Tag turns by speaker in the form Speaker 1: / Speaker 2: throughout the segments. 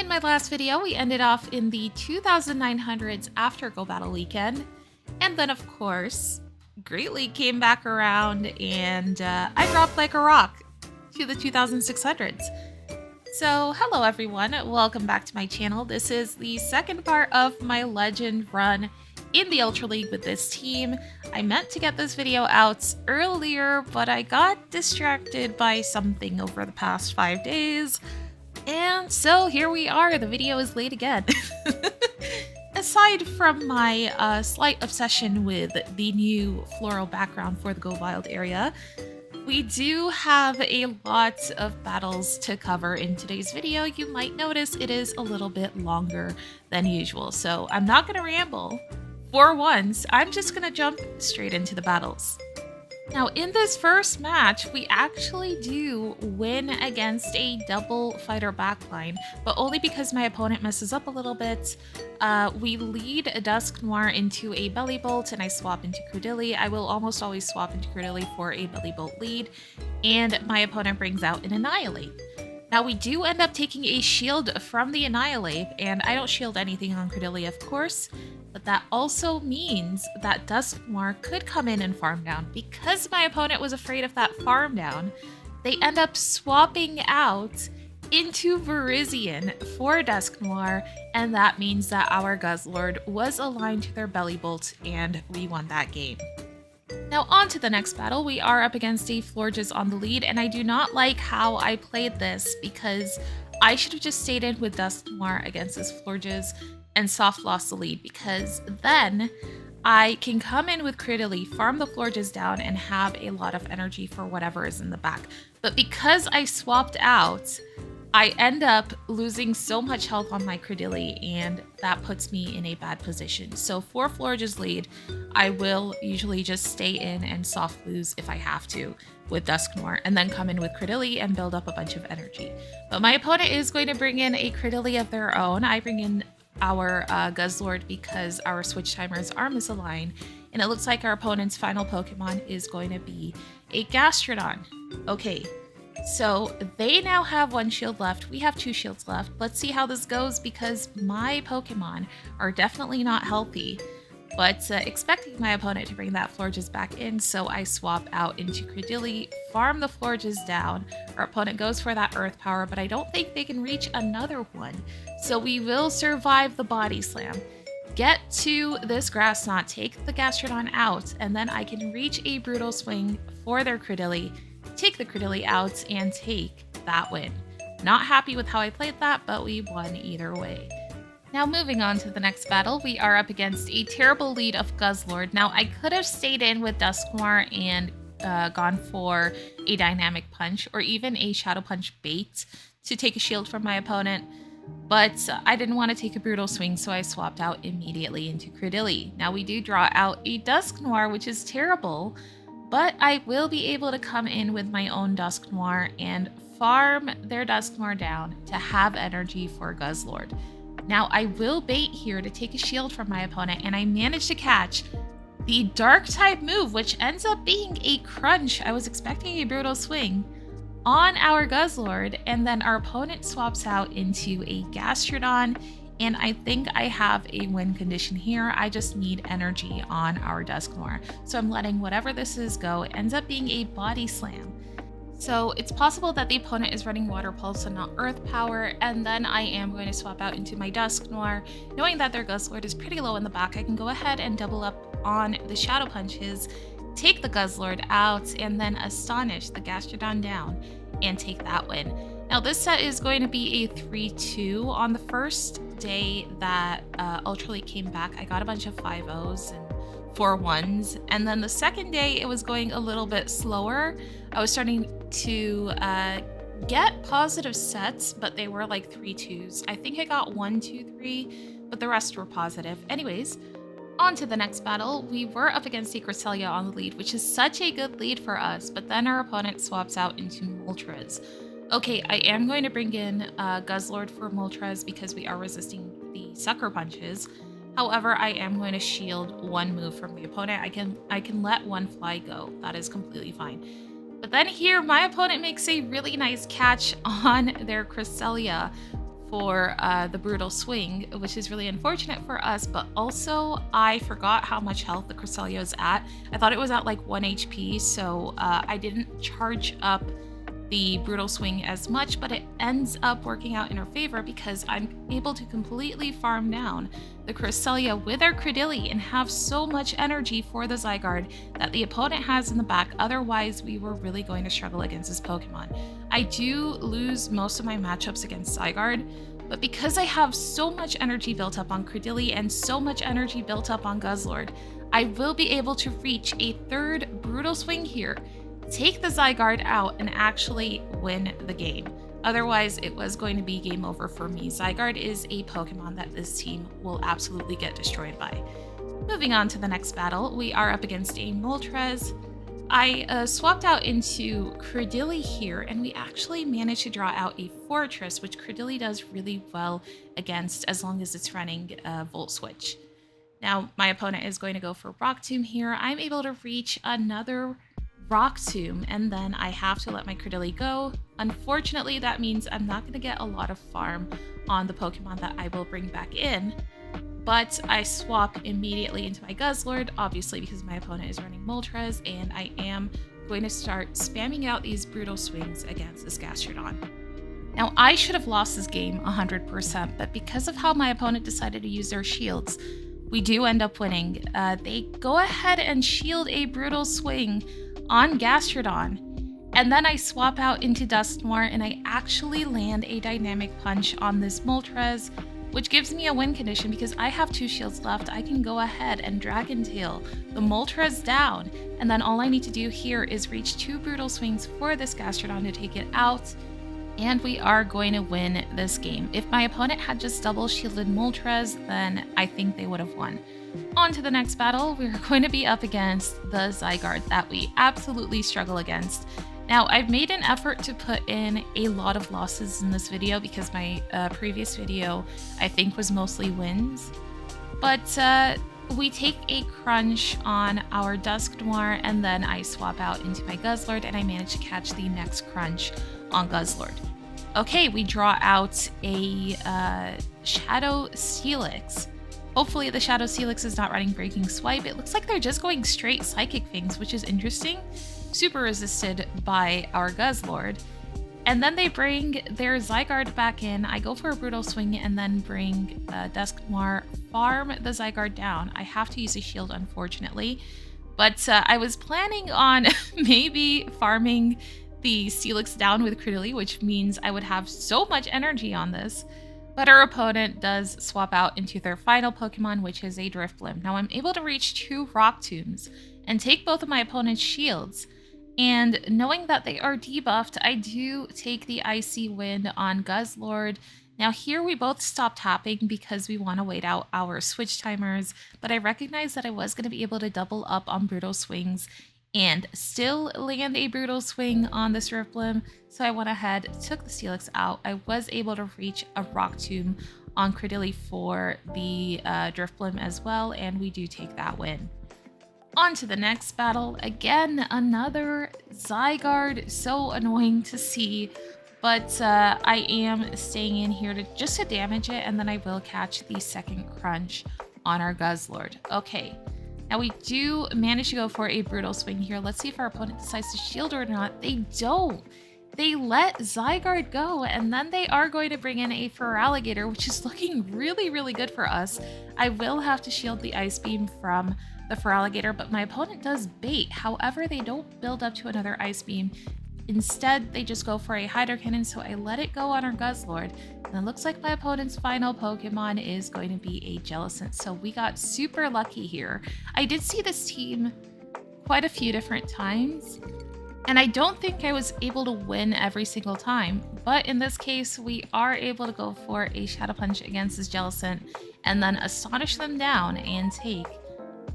Speaker 1: In my last video, we ended off in the 2900s after Go Battle Weekend, and then of course, Great League came back around and I dropped like a rock to the 2600s. So hello everyone, welcome back to my channel. This is the second part of my Legend run in the Ultra League with this team. I meant to get this video out earlier, but I got distracted by something over the past 5 days. And so here we are, the video is late again. Aside from my slight obsession with the new floral background for the Go Wild area, we do have a lot of battles to cover in today's video. You might notice it is a little bit longer than usual, so I'm not going to ramble. For once, I'm just going to jump straight into the battles. Now, in this first match, we actually do win against a double fighter backline, but only because my opponent messes up a little bit. We lead a DUSKNOIR into a Belly Bolt, and I swap into Credilli. I will almost always swap into Credilli for a Belly Bolt lead, and my opponent brings out an Annihilate. Now, we do end up taking a shield from the Annihilate, and I don't shield anything on Credilli, of course, but that also means that DUSKNOIR could come in and farm down. Because my opponent was afraid of that farm down, they end up swapping out into Virizion for DUSKNOIR, and that means that our Guzzlord was aligned to their Belly Bolt, and we won that game. Now on to the next battle. We are up against a Florges on the lead, and I do not like how I played this because I should have just stayed in with DUSKNOIR against this Florges and soft lost the lead, because then I can come in with Credilli, farm the Florges down, and have a lot of energy for whatever is in the back. But because I swapped out, I end up losing so much health on my Credilli, and that puts me in a bad position. So for Florges lead, I will usually just stay in and soft lose if I have to with DUSKNOIR, and then come in with Credilli and build up a bunch of energy. But my opponent is going to bring in a Credilli of their own. I bring in our Guzzlord because our switch timers are misaligned, and it looks like our opponent's final Pokemon is going to be a Gastrodon. Okay, so they now have 1 shield left. We have 2 shields left. Let's see how this goes, because my Pokemon are definitely not healthy, but expecting my opponent to bring that Florges back in, so I swap out into Credilli, farm the Florges down. Our opponent goes for that Earth Power, but I don't think they can reach another one, so we will survive the Body Slam, get to this Grass Knot, take the Gastrodon out, and then I can reach a Brutal Swing for their Credilli, take the Credilli out, and take that win. Not happy with how I played that, but we won either way. Now moving on to the next battle, we are up against a terrible lead of Guzzlord. Now I could have stayed in with DUSKNOIR and gone for a Dynamic Punch or even a Shadow Punch bait to take a shield from my opponent, but I didn't want to take a Brutal Swing, so I swapped out immediately into Credilli. Now we do draw out a DUSKNOIR, which is terrible, but I will be able to come in with my own DUSKNOIR and farm their DUSKNOIR down to have energy for Guzzlord. Now I will bait here to take a shield from my opponent, and I managed to catch the Dark type move, which ends up being a Crunch. I was expecting a Brutal Swing on our Guzzlord, and then our opponent swaps out into a Gastrodon, and I think I have a win condition here. I just need energy on our DUSKNOIR, so I'm letting whatever this is go. It ends up being a Body Slam. So it's possible that the opponent is running Water Pulse and not Earth Power, and then I am going to swap out into my DUSKNOIR. Knowing that their Guzzlord is pretty low in the back, I can go ahead and double up on the Shadow Punches, take the Guzzlord out, and then Astonish the Gastrodon down and take that win. Now this set is going to be a 3-2. On the first day that Ultra League came back, I got a bunch of 5-0s and 4-1s, and then the second day it was going a little bit slower. I was starting to get positive sets, but they were like 3-2s. I think I got 1, 2, 3, but the rest were positive. Anyways, on to the next battle. We were up against a Cresselia on the lead, which is such a good lead for us, but then our opponent swaps out into Moltres. Okay, I am going to bring in Guzzlord for Moltres because we are resisting the Sucker Punches. However, I am going to shield 1 move from the opponent. I can let 1 fly go. That is completely fine. But then here, my opponent makes a really nice catch on their Cresselia for the Brutal Swing, which is really unfortunate for us, but also I forgot how much health the Cresselia is at. I thought it was at like 1 HP, so I didn't charge up the Brutal Swing as much, but it ends up working out in our favor because I'm able to completely farm down the Cresselia with our Credilli and have so much energy for the Zygarde that the opponent has in the back. Otherwise, we were really going to struggle against this Pokemon. I do lose most of my matchups against Zygarde, but because I have so much energy built up on Credilli and so much energy built up on Guzzlord, I will be able to reach a third Brutal Swing here, take the Zygarde out, and actually win the game. Otherwise, it was going to be game over for me. Zygarde is a Pokemon that this team will absolutely get destroyed by. Moving on to the next battle, we are up against a Moltres. I swapped out into Credilli here, and we actually managed to draw out a Fortress, which Credilli does really well against as long as it's running Volt Switch. Now, my opponent is going to go for Rock Tomb here. I'm able to reach another Rock Tomb, and then I have to let my Credilli go. Unfortunately, that means I'm not going to get a lot of farm on the Pokemon that I will bring back in, but I swap immediately into my Guzzlord, obviously because my opponent is running Moltres, and I am going to start spamming out these Brutal Swings against this Gastrodon. Now, I should have lost this game 100%, but because of how my opponent decided to use their shields, we do end up winning. They go ahead and shield a Brutal Swing on Gastrodon, and then I swap out into DUSKNOIR and I actually land a Dynamic Punch on this Moltres, which gives me a win condition because I have 2 shields left. I can go ahead and Dragon Tail the Moltres down, and then all I need to do here is reach 2 Brutal Swings for this Gastrodon to take it out, and we are going to win this game. If my opponent had just double shielded Moltres, then I think they would have won. On to the next battle, we're going to be up against the Zygarde that we absolutely struggle against. Now, I've made an effort to put in a lot of losses in this video because my previous video, I think, was mostly wins. But we take a crunch on our Dusknoir, and then I swap out into my Guzzlord, and I manage to catch the next crunch on Guzzlord. Okay, we draw out a Shadow Steelix. Hopefully the Shadow Steelix is not running Breaking Swipe. It looks like they're just going straight Psychic Fangs, which is interesting. Super resisted by our Guzzlord. And then they bring their Zygarde back in. I go for a Brutal Swing and then bring Dusknoir, farm the Zygarde down. I have to use a shield, unfortunately. But I was planning on maybe farming the Steelix down with Credilli, which means I would have so much energy on this. But our opponent does swap out into their final Pokemon, which is a Drifblim. Now I'm able to reach 2 Rock Tombs and take both of my opponent's shields. And knowing that they are debuffed, I do take the Icy Wind on Guzzlord. Now here we both stop tapping because we want to wait out our switch timers, but I recognize that I was going to be able to double up on Brutal Swings and still land a Brutal Swing on this Drifblim, so I went ahead, took the Steelix out. I was able to reach a Rock Tomb on Credilli for the Drifblim as well, and we do take that win. On to the next battle. Again, another Zygarde, so annoying to see, but I am staying in here to damage it, and then I will catch the second crunch on our Guzzlord. Okay. Now we do manage to go for a Brutal Swing here. Let's see if our opponent decides to shield or not. They don't. They let Zygarde go, and then they are going to bring in a Feraligatr, which is looking really, really good for us. I will have to shield the Ice Beam from the Feraligatr, but my opponent does bait. However, they don't build up to another Ice Beam. Instead, they just go for a Hydro Cannon, so I let it go on our Guzzlord. And it looks like my opponent's final Pokemon is going to be a Jellicent, so we got super lucky here. I did see this team quite a few different times, and I don't think I was able to win every single time, but in this case, we are able to go for a Shadow Punch against this Jellicent, and then astonish them down and take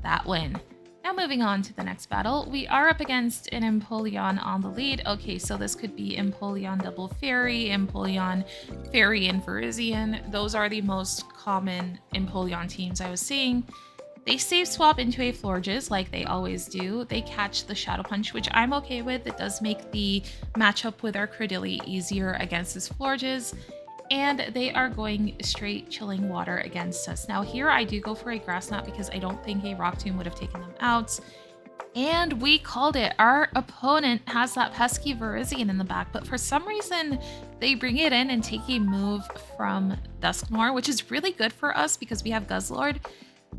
Speaker 1: that win. Now moving on to the next battle, we are up against an Empoleon on the lead. Okay, so this could be Empoleon Double Fairy, Empoleon Fairy and Virizion. Those are the most common Empoleon teams I was seeing. They save swap into a Florges like they always do. They catch the Shadow Punch, which I'm okay with. It does make the matchup with our Credilli easier against this Florges. and they are going straight chilling water against us. Now here I do go for a grass knot because I don't think a rock tomb would have taken them out. And we called it. Our opponent has that pesky Virizion in the back, but for some reason they bring it in and take a move from DUSKNOIR, which is really good for us because we have Guzzlord.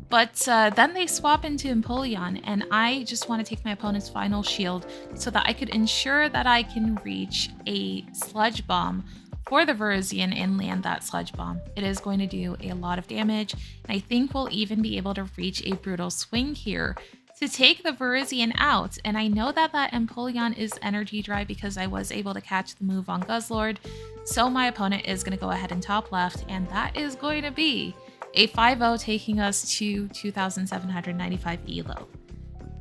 Speaker 1: But then they swap into Empoleon, and I just want to take my opponent's final shield so that I could ensure that I can reach a Sludge Bomb for the Virizion and land that Sludge Bomb. It is going to do a lot of damage, and I think we'll even be able to reach a Brutal Swing here to take the Virizion out. And I know that that Empoleon is energy dry because I was able to catch the move on Guzzlord. So my opponent is going to go ahead and top left, and that is going to be a 5-0 taking us to 2,795 elo.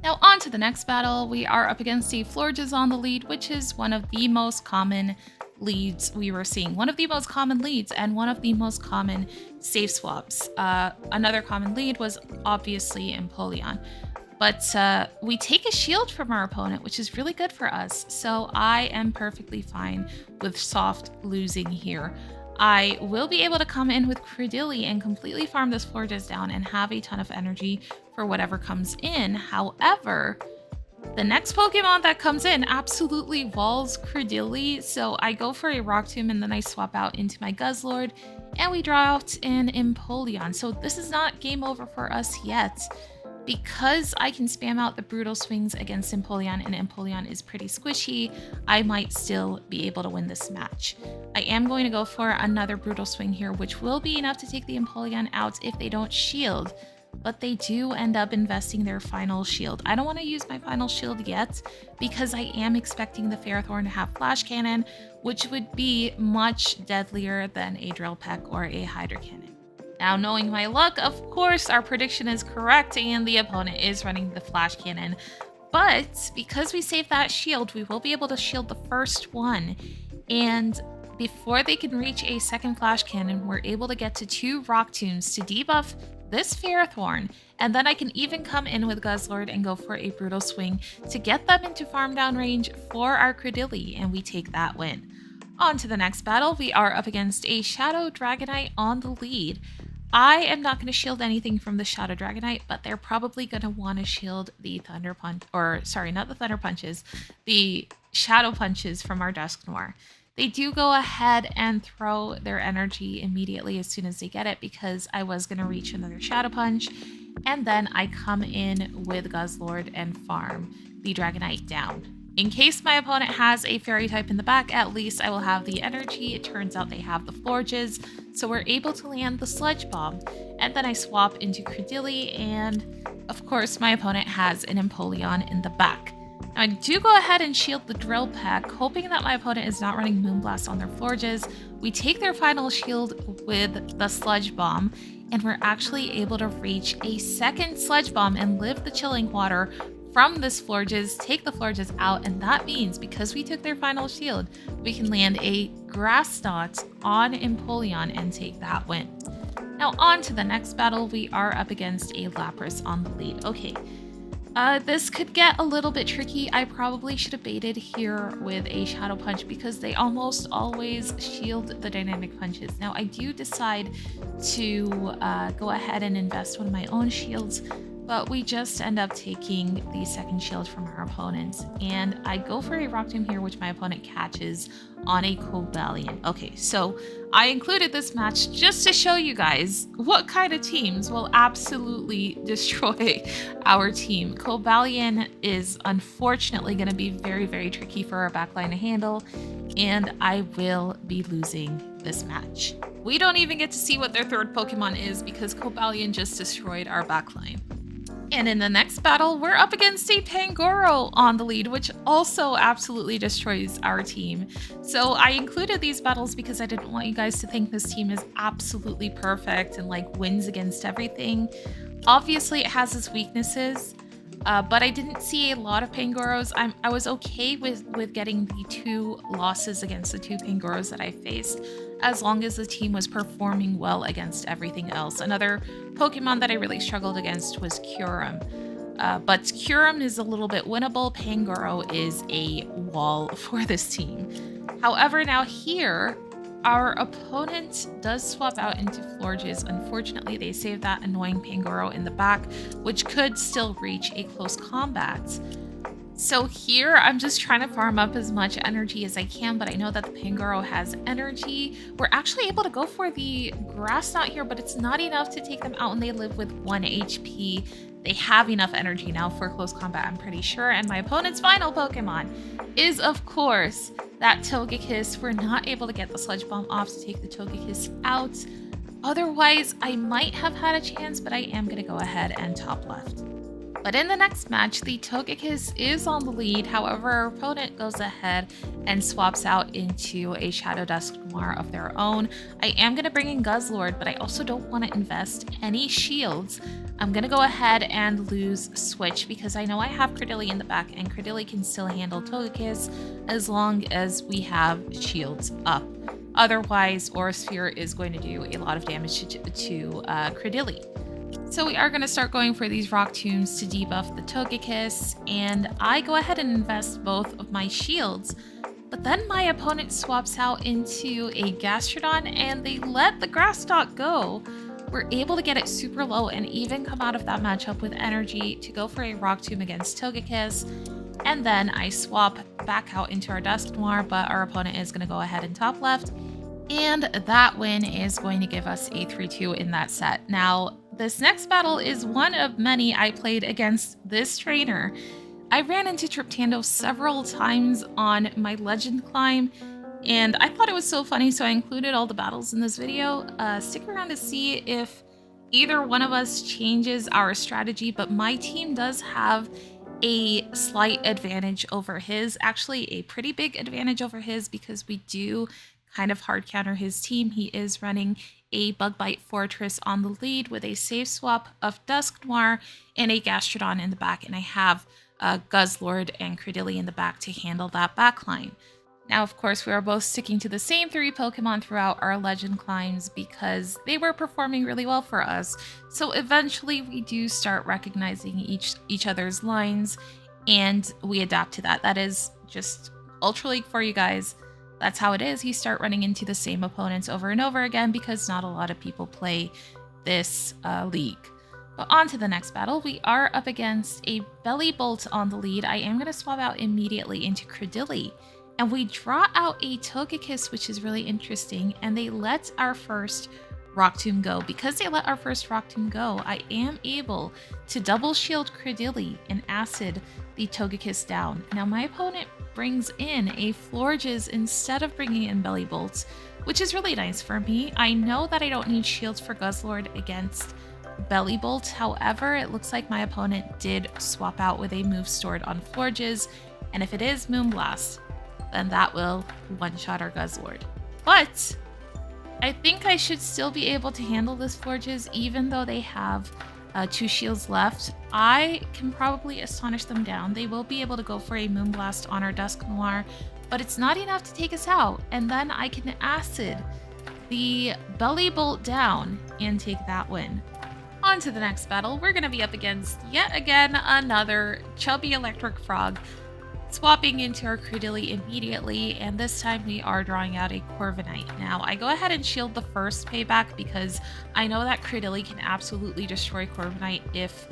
Speaker 1: Now on to the next battle. We are up against a Florges on the lead, which is one of the most common leads we were seeing. One of the most common leads and one of the most common safe swaps. Another common lead was obviously Empoleon. But we take a shield from our opponent, which is really good for us. So I am perfectly fine with soft losing here. I will be able to come in with Credilli and completely farm this Florges down and have a ton of energy for whatever comes in. However, the next Pokemon that comes in absolutely walls Credilli. So I go for a Rock Tomb and then I swap out into my Guzzlord and we draw out an Empoleon. So this is not game over for us yet. Because I can spam out the Brutal Swings against Empoleon and Empoleon is pretty squishy, I might still be able to win this match. I am going to go for another Brutal Swing here, which will be enough to take the Empoleon out if they don't shield, but they do end up investing their final shield. I don't want to use my final shield yet because I am expecting the Ferrothorn to have Flash Cannon, which would be much deadlier than a Drill Peck or a Hydro Cannon. Now, knowing my luck, of course, our prediction is correct and the opponent is running the Flash Cannon. But because we saved that shield, we will be able to shield the first one. And before they can reach a second Flash Cannon, we're able to get to 2 Rock Tombs to debuff this Ferrothorn. And then I can even come in with Guzzlord and go for a Brutal Swing to get them into farm down range for our Credilli, and we take that win. On to the next battle. We are up against a Shadow Dragonite on the lead. I am not going to shield anything from the Shadow Dragonite, but they're probably going to want to shield the Thunder Punch, or sorry, not the Thunder Punches, the Shadow Punches from our DUSKNOIR. They do go ahead and throw their energy immediately as soon as they get it because I was going to reach another Shadow Punch, and then I come in with Guzzlord and farm the Dragonite down. In case my opponent has a Fairy type in the back, at least I will have the energy. It turns out they have the Florges, so we're able to land the Sludge Bomb. And then I swap into Credilli, and of course my opponent has an Empoleon in the back. Now I do go ahead and shield the Drill Peck, hoping that my opponent is not running Moonblast on their Florges. We take their final shield with the Sludge Bomb, and we're actually able to reach a second Sludge Bomb and live the Chilling Water from this Florges, take the Florges out, and that means because we took their final shield, we can land a Grass Knot on Empoleon and take that win. Now on to the next battle. We are up against a Lapras on the lead. Okay, this could get a little bit tricky. I probably should have baited here with a Shadow Punch because they almost always shield the Dynamic Punches. Now I do decide to go ahead and invest one of my own shields, but we just end up taking the second shield from our opponent. And I go for a Rock Tomb here, which my opponent catches on a Cobalion. Okay, so I included this match just to show you guys what kind of teams will absolutely destroy our team. Cobalion is unfortunately going to be very, very tricky for our backline to handle, and I will be losing this match. We don't even get to see what their third Pokemon is because Cobalion just destroyed our backline. And in the next battle, we're up against a Pangoro on the lead, which also absolutely destroys our team. So I included these battles because I didn't want you guys to think this team is absolutely perfect and like wins against everything. Obviously, it has its weaknesses, but I didn't see a lot of Pangoros. I was okay with getting the 2 losses against the 2 Pangoros that I faced, as long as the team was performing well against everything else. Another Pokemon that I really struggled against was Kyurem. But Kyurem is a little bit winnable. Pangoro is a wall for this team. However, now here, Our opponent does swap out into Florges. Unfortunately, they saved that annoying Pangoro in the back, which could still reach a close combat. So here, I'm just trying to farm up as much energy as I can, but I know that the Pangoro has energy. We're actually able to go for the Grass Knot here, but it's not enough to take them out, and they live with 1 HP. They have enough energy now for close combat, I'm pretty sure. And my opponent's final Pokemon is, of course, that Togekiss. We're not able to get the Sludge Bomb off to take the Togekiss out. Otherwise, I might have had a chance, but I am going to go ahead and top left. But in the next match, the Togekiss is on the lead. However, our opponent goes ahead and swaps out into a Shadow Dusknoir of their own. I am going to bring in Guzzlord, but I also don't want to invest any shields. I'm going to go ahead and lose Switch because I know I have Credilli in the back, and Credilli can still handle Togekiss as long as we have shields up. Otherwise, Aura Sphere is going to do a lot of damage to Credilli. So we are going to start going for these Rock Tombs to debuff the Togekiss, and I go ahead and invest both of my shields. But then my opponent swaps out into a Gastrodon, and they let the Grass Knot go. We're able to get it super low and even come out of that matchup with energy to go for a Rock Tomb against Togekiss. And then I swap back out into our Dusknoir, but our opponent is going to go ahead and top left. And that win is going to give us a 3-2 in that set. Now, this next battle is one of many I played against this trainer. I ran into Triptando several times on my legend climb, and I thought it was so funny, so I included all the battles in this video. Stick around to see if either one of us changes our strategy, but my team does have a slight advantage over his, actually a pretty big advantage over his, because we do kind of hard counter his team. He is running a Bug Bite Fortress on the lead with a save swap of Dusknoir and a Gastrodon in the back, and I have Guzzlord and Credilli in the back to handle that backline. Now, of course, we are both sticking to the same 3 Pokemon throughout our legend climbs because they were performing really well for us. So eventually we do start recognizing each other's lines, and we adapt to that. That is just Ultra League for you guys. That's how it is. You start running into the same opponents over and over again because not a lot of people play this league. But on to the next battle. We are up against a Belly Bolt on the lead. I am going to swap out immediately into Credilli. And we draw out a Togekiss, which is really interesting. And they let our first Rock Tomb go. Because they let our first Rock Tomb go, I am able to double shield Credilli and acid the Togekiss down. Now my opponent brings in a Florges instead of bringing in Belly Bolts, which is really nice for me. I know that I don't need shields for Guzzlord against Belly Bolt. However, it looks like my opponent did swap out with a move stored on Florges, and if it is Moonblast, then that will one-shot our Guzzlord. But I think I should still be able to handle this Florges even though they have 2 shields left. I can probably astonish them down. They will be able to go for a Moonblast on our Dusknoir, but it's not enough to take us out. And then I can acid the Belly Bolt down and take that win. On to the next battle. We're going to be up against yet again another chubby electric frog, swapping into our Credilli immediately, and this time we are drawing out a Corviknight. Now, I go ahead and shield the first Payback because I know that Credilli can absolutely destroy Corviknight if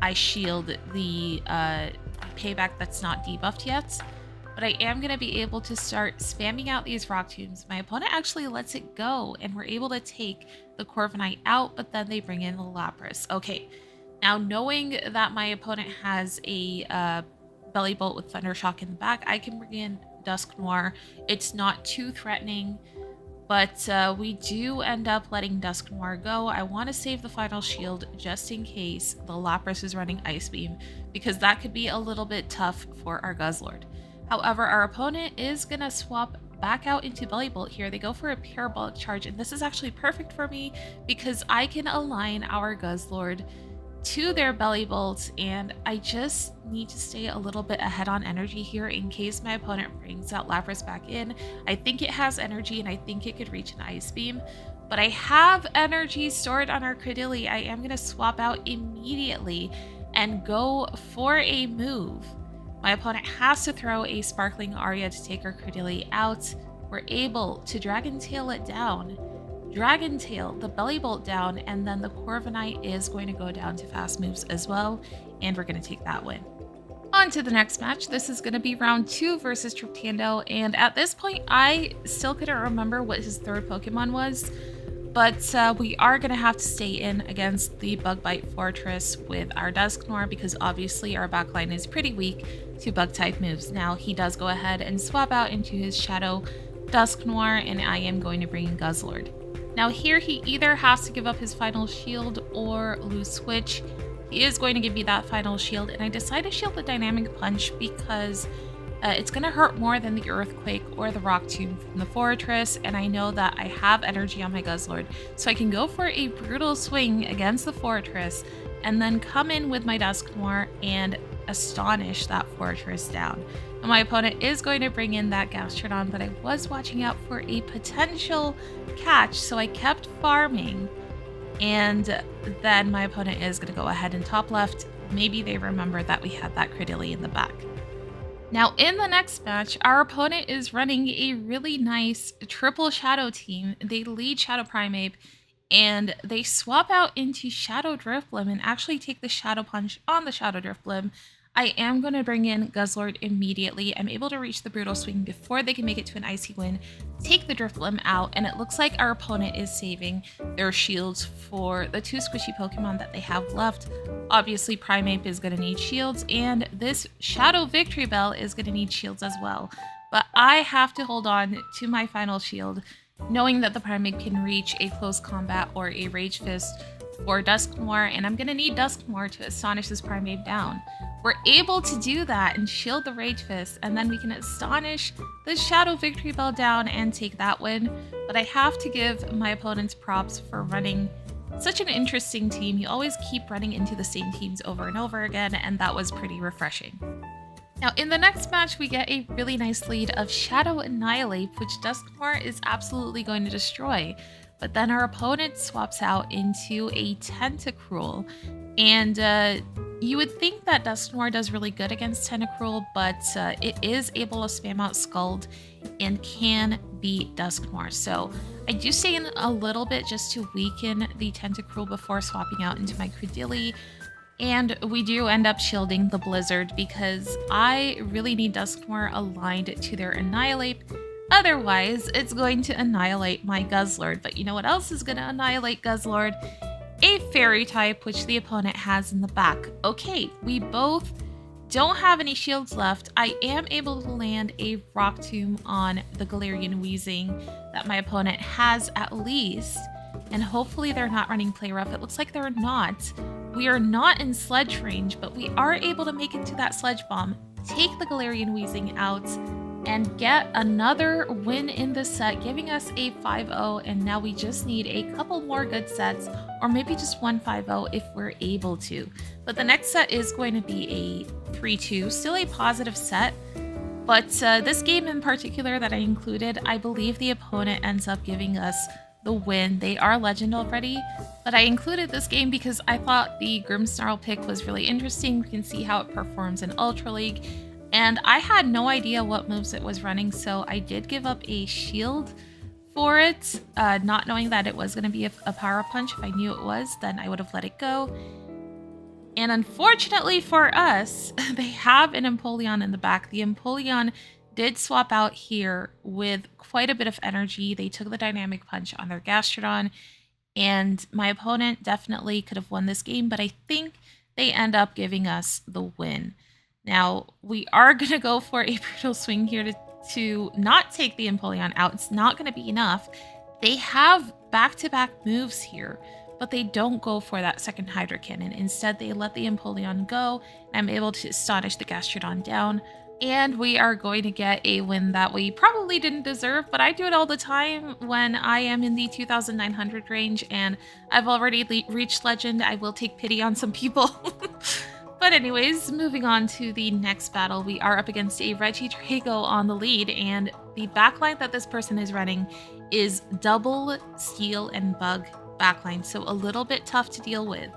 Speaker 1: I shield the Payback that's not debuffed yet. But I am going to be able to start spamming out these Rock Tombs. My opponent actually lets it go, and we're able to take the Corviknight out, but then they bring in the Lapras. Okay, now knowing that my opponent has a Belly Bolt with Thundershock in the back, I can bring in Dusknoir. It's not too threatening, but we do end up letting Dusknoir go. I want to save the final shield just in case the Lapras is running Ice Beam, because that could be a little bit tough for our Guzzlord. However, our opponent is going to swap back out into Belly Bolt here. They go for a Parabolic Charge, and this is actually perfect for me because I can align our Guzzlord to their Belly Bolts, and I just need to stay a little bit ahead on energy here in case my opponent brings that Lapras back in. I think it has energy, and I think it could reach an Ice Beam, but I have energy stored on our Credilli. I am going to swap out immediately and go for a move. My opponent has to throw a Sparkling Aria to take our Credilli out, we're able to Dragon Tail it down, Dragon Tail the Belly Bolt down, and then the Corviknight is going to go down to fast moves as well, and we're going to take that win. On to the next match. This is going to be round 2 versus Triptando, and at this point I still couldn't remember what his third Pokemon was, but we are going to have to stay in against the Bug Bite Fortress with our DUSKNOIR because obviously our backline is pretty weak to bug type moves. Now he does go ahead and swap out into his Shadow DUSKNOIR, and I am going to bring in Guzzlord. Now here he either has to give up his final shield or lose switch. He is going to give me that final shield, and I decided to shield the Dynamic Punch because it's going to hurt more than the Earthquake or the Rock Tomb from the Fortress, and I know that I have energy on my Guzzlord, so I can go for a brutal swing against the Fortress and then come in with my DUSKNOIR and astonish that Fortress down. And my opponent is going to bring in that Gastrodon, but I was watching out for a potential catch, so I kept farming. And then my opponent is going to go ahead and top left. Maybe they remember that we had that Credilli in the back. Now in the next match, our opponent is running a really nice triple Shadow team. They lead Shadow Primeape, and they swap out into Shadow Drifblim and actually take the Shadow Punch on the Shadow Drifblim. I am going to bring in Guzzlord immediately. I'm able to reach the Brutal Swing before they can make it to an Icy Wind, take the Drifblim out, and it looks like our opponent is saving their shields for the 2 squishy Pokemon that they have left. Obviously, Primeape is going to need shields, and this Shadow Victory Bell is going to need shields as well. But I have to hold on to my final shield, knowing that the Primeape can reach a close combat or a Rage Fist for DUSKNOIR, and I'm going to need DUSKNOIR to astonish this Primeape down. We're able to do that and shield the Rage Fist, and then we can astonish the Shadow Victory Bell down and take that win. But I have to give my opponents props for running such an interesting team. You always keep running into the same teams over and over again, and that was pretty refreshing. Now in the next match, we get a really nice lead of Shadow Annihilate, which DUSKNOIR is absolutely going to destroy. But then our opponent swaps out into a Tentacruel, and you would think that DUSKNOIR does really good against Tentacruel, but it is able to spam out Scald and can beat DUSKNOIR. So I do stay in a little bit just to weaken the Tentacruel before swapping out into my Credilli. And we do end up shielding the Blizzard because I really need DUSKNOIR aligned to their Annihilate. Otherwise, it's going to annihilate my Guzzlord. But you know what else is going to annihilate Guzzlord? A Fairy type, which the opponent has in the back. Okay, we both don't have any shields left. I am able to land a Rock Tomb on the Galarian Weezing that my opponent has at least. And hopefully they're not running Play Rough. It looks like they're not. We are not in Sledge range, but we are able to make it to that Sledge Bomb, take the Galarian Weezing out, and get another win in this set, giving us a 5-0, and now we just need a couple more good sets, or maybe just one 5-0 if we're able to. But the next set is going to be a 3-2, still a positive set, but this game in particular that I included, I believe the opponent ends up giving us the win. They are legend already, but I included this game because I thought the Grimmsnarl pick was really interesting. We can see how it performs in Ultra League, and I had no idea what moves it was running, so I did give up a shield for it, not knowing that it was going to be a Power Punch. If I knew it was, then I would have let it go. And unfortunately for us, they have an Empoleon in the back. The Empoleon did swap out here with quite a bit of energy. They took the Dynamic Punch on their Gastrodon, and my opponent definitely could have won this game, but I think they end up giving us the win. Now, we are going to go for a Brutal Swing here to not take the Empoleon out. It's not going to be enough. They have back-to-back moves here, but they don't go for that second Hydro Cannon. Instead, they let the Empoleon go, and I'm able to astonish the Gastrodon down. And we are going to get a win that we probably didn't deserve, but I do it all the time when I am in the 2,900 range, and I've already reached Legend. I will take pity on some people. But anyways, moving on to the next battle, we are up against a Regidrago on the lead, and the backline that this person is running is double Steel and Bug backline, so a little bit tough to deal with.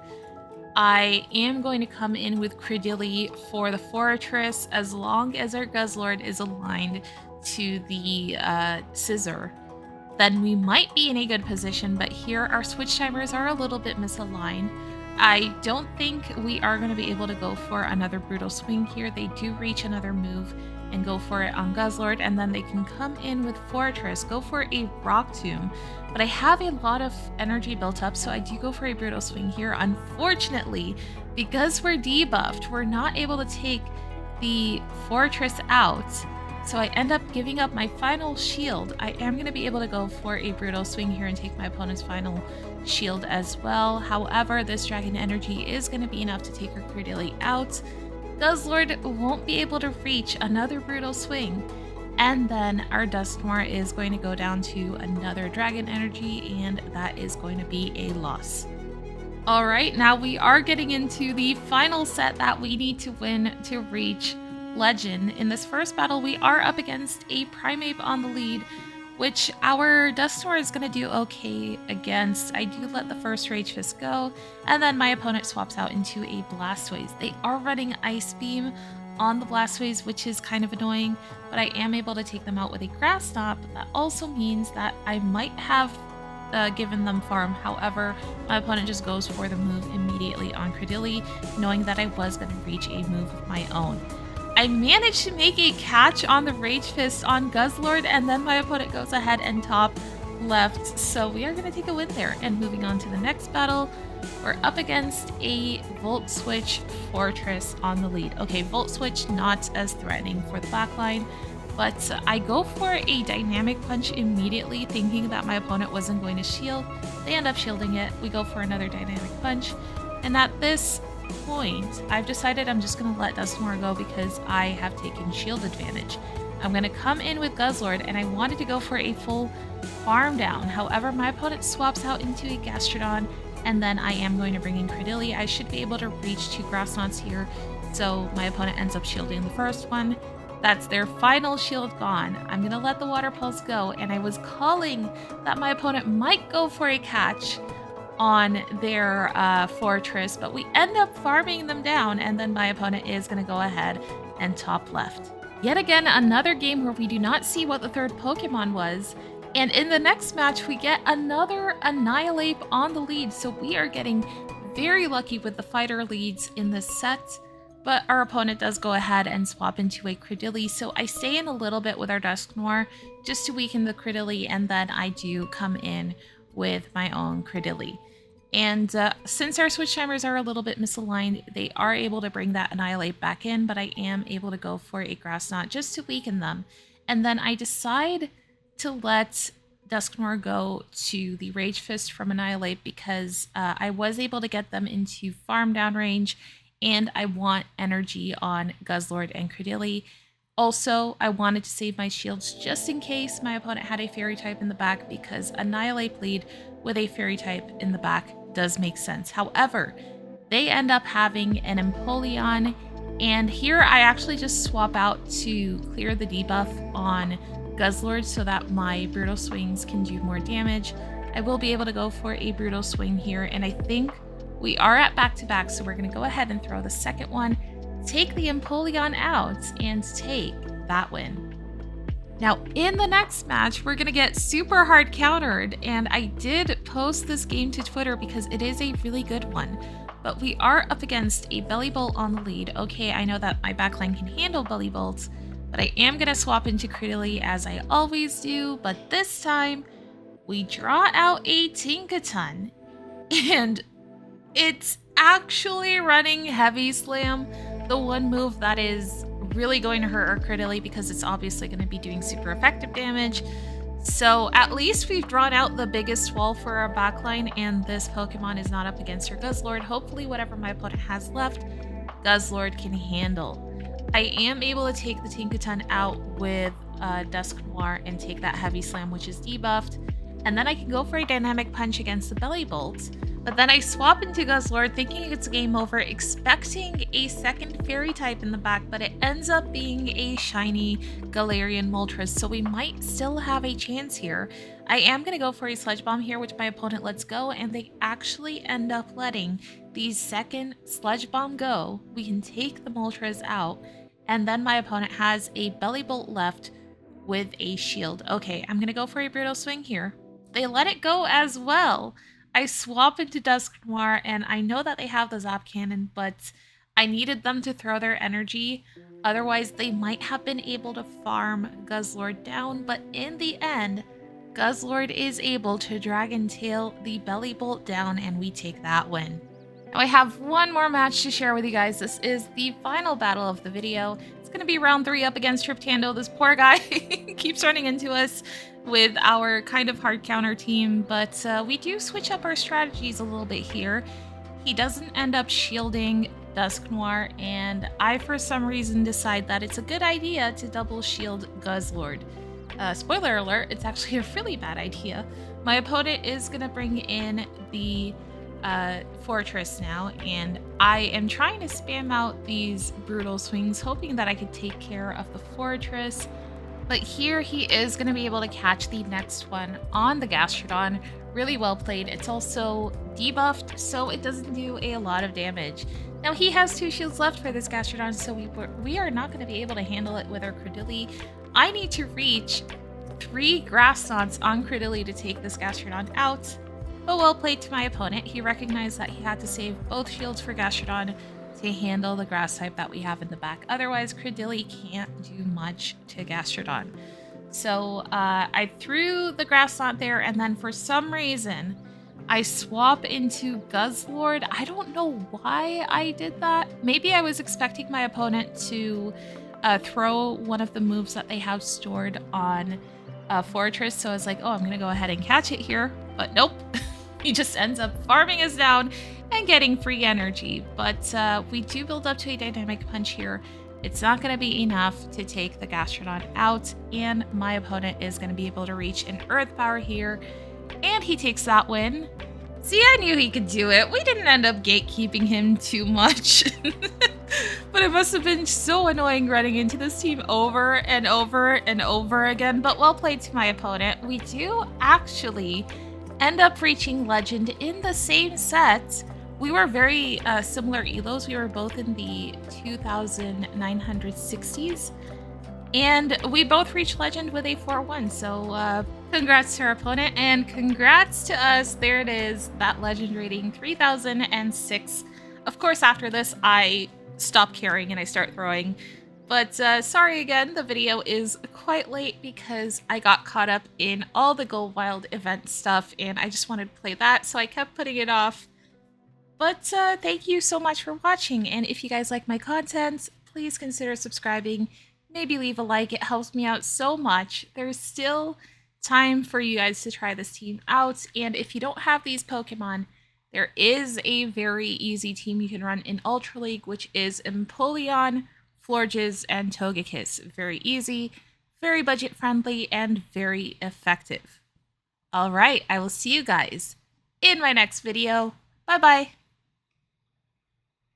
Speaker 1: I am going to come in with Credilli for the Fortress as long as our Guzzlord is aligned to the scissor, then we might be in a good position, but here our switch timers are a little bit misaligned. I don't think we are going to be able to go for another brutal swing here. They do reach another move and go for it on Guzzlord, and then they can come in with Fortress, go for a Rock Tomb. But I have a lot of energy built up, so I do go for a brutal swing here. Unfortunately, because we're debuffed, we're not able to take the Fortress out. So I end up giving up my final shield. I am going to be able to go for a brutal swing here and take my opponent's final shield as well. However, this dragon energy is going to be enough to take her Credilli out. Guzzlord won't be able to reach another brutal swing. And then our DUSKNOIR is going to go down to another dragon energy, and that is going to be a loss. Alright, now we are getting into the final set that we need to win to reach Legend. In this first battle, we are up against a Primeape on the lead, which our DUSKNOIR is going to do okay against. I do let the first Rage Fist go, and then my opponent swaps out into a Blastoise. They are running Ice Beam on the Blastoise, which is kind of annoying, but I am able to take them out with a Grass Knot. But that also means that I might have given them farm. However, my opponent just goes for the move immediately on Credilli, knowing that I was going to reach a move of my own. I managed to make a catch on the Rage Fist on Guzzlord, and then my opponent goes ahead and top left. So we are going to take a win there. And moving on to the next battle, we're up against a Volt Switch Fortress on the lead. Okay, Volt Switch not as threatening for the backline, but I go for a Dynamic Punch immediately, thinking that my opponent wasn't going to shield. They end up shielding it. We go for another Dynamic Punch, and at this point, I've decided I'm just going to let DUSKNOIR go because I have taken shield advantage. I'm going to come in with Guzzlord, and I wanted to go for a full farm down. However, my opponent swaps out into a Gastrodon, and then I am going to bring in Credilli. I should be able to reach 2 Grass Knots here, so my opponent ends up shielding the first one. That's their final shield gone. I'm going to let the Water Pulse go, and I was calling that my opponent might go for a catch on their Fortress, but we end up farming them down, and then my opponent is going to go ahead and top left. Yet again, another game where we do not see what the third Pokemon was, and in the next match we get another Annihilape on the lead, so we are getting very lucky with the fighter leads in this set. But our opponent does go ahead and swap into a Credilli, so I stay in a little bit with our DUSKNOIR just to weaken the Credilli, and then I do come in with my own Credilli. And since our switch timers are a little bit misaligned, they are able to bring that Annihilate back in, but I am able to go for a Grass Knot just to weaken them. And then I decide to let DUSKNOIR go to the Rage Fist from Annihilate because I was able to get them into farm down range, and I want energy on Guzzlord and Credilli. Also, I wanted to save my shields just in case my opponent had a Fairy type in the back, because Annihilate lead with a Fairy type in the back does make sense. However, they end up having an Empoleon, and here I actually just swap out to clear the debuff on Guzzlord so that my Brutal Swings can do more damage. I will be able to go for a Brutal Swing here, and I think we are at back-to-back, so we're going to go ahead and throw the second one, take the Empoleon out, and take that win. Now, in the next match, we're going to get super hard countered, and I did post this game to Twitter because it is a really good one. But we are up against a Bellibolt on the lead. Okay, I know that my backline can handle Bellibolts, but I am going to swap into Credilli as I always do, but this time, we draw out a Tinkaton, and it's actually running Heavy Slam, the one move that is really going to hurt our Credilli because it's obviously going to be doing super effective damage. So at least we've drawn out the biggest wall for our backline, and this Pokemon is not up against her Guzzlord. Hopefully whatever my opponent has left, Guzzlord can handle. I am able to take the Tinkaton out with DUSKNOIR and take that Heavy Slam, which is debuffed, and then I can go for a Dynamic Punch against the Bellibolt. But then I swap into Guzzlord thinking it's game over, expecting a second Fairy type in the back, but it ends up being a shiny Galarian Moltres, so we might still have a chance here. I am going to go for a Sludge Bomb here, which my opponent lets go, and they actually end up letting the second Sludge Bomb go. We can take the Moltres out, and then my opponent has a Bellibolt left with a shield. Okay, I'm gonna go for a Brutal Swing here. They let it go as well. I swap into DUSKNOIR, and I know that they have the Zap Cannon, but I needed them to throw their energy. Otherwise, they might have been able to farm Guzzlord down, but in the end, Guzzlord is able to Dragon Tail the Belly Bolt down, and we take that win. Now I have one more match to share with you guys. This is the final battle of the video. It's going to be round 3 up against Triptando. This poor guy keeps running into us with our kind of hard counter team, but we do switch up our strategies a little bit here. He doesn't end up shielding DUSKNOIR, and I for some reason decide that it's a good idea to double shield Guzzlord. Spoiler alert, it's actually a really bad idea. My opponent is going to bring in the fortress now, and I am trying to spam out these brutal swings, hoping that I could take care of the fortress. But here he is going to be able to catch the next one on the Gastrodon. Really well played. It's also debuffed, so it doesn't do a lot of damage. Now he has 2 shields left for this Gastrodon, so we are not going to be able to handle it with our Credilli. I need to reach 3 Grass Taunts on Credilli to take this Gastrodon out. But well played to my opponent. He recognized that he had to save both shields for Gastrodon to handle the grass type that we have in the back. Otherwise, Credilli can't do much to Gastrodon. So I threw the grass taunt there, and then for some reason, I swap into Guzzlord. I don't know why I did that. Maybe I was expecting my opponent to throw one of the moves that they have stored on Fortress. So I was like, oh, I'm going to go ahead and catch it here. But nope. He just ends up farming us down and getting free energy. But we do build up to a Dynamic Punch here. It's not going to be enough to take the Gastrodon out, and my opponent is going to be able to reach an Earth Power here, and he takes that win. See, I knew he could do it. We didn't end up gatekeeping him too much. But it must have been so annoying running into this team over and over and over again. But well played to my opponent. We do actually end up reaching Legend in the same set. We were very similar elos. We were both in the 2960s. And we both reached Legend with a 4-1. So congrats to our opponent, and congrats to us. There it is, that Legend rating, 3006. Of course, after this, I stop caring and I start throwing. But sorry again, the video is quite late because I got caught up in all the Go Wild event stuff and I just wanted to play that, so I kept putting it off. But thank you so much for watching, and if you guys like my content, please consider subscribing. Maybe leave a like, it helps me out so much. There's still time for you guys to try this team out, and if you don't have these Pokemon, there is a very easy team you can run in Ultra League, which is Empoleon, Florges, and Togekiss. Very easy, very budget friendly, and very effective. Alright, I will see you guys in my next video. Bye bye!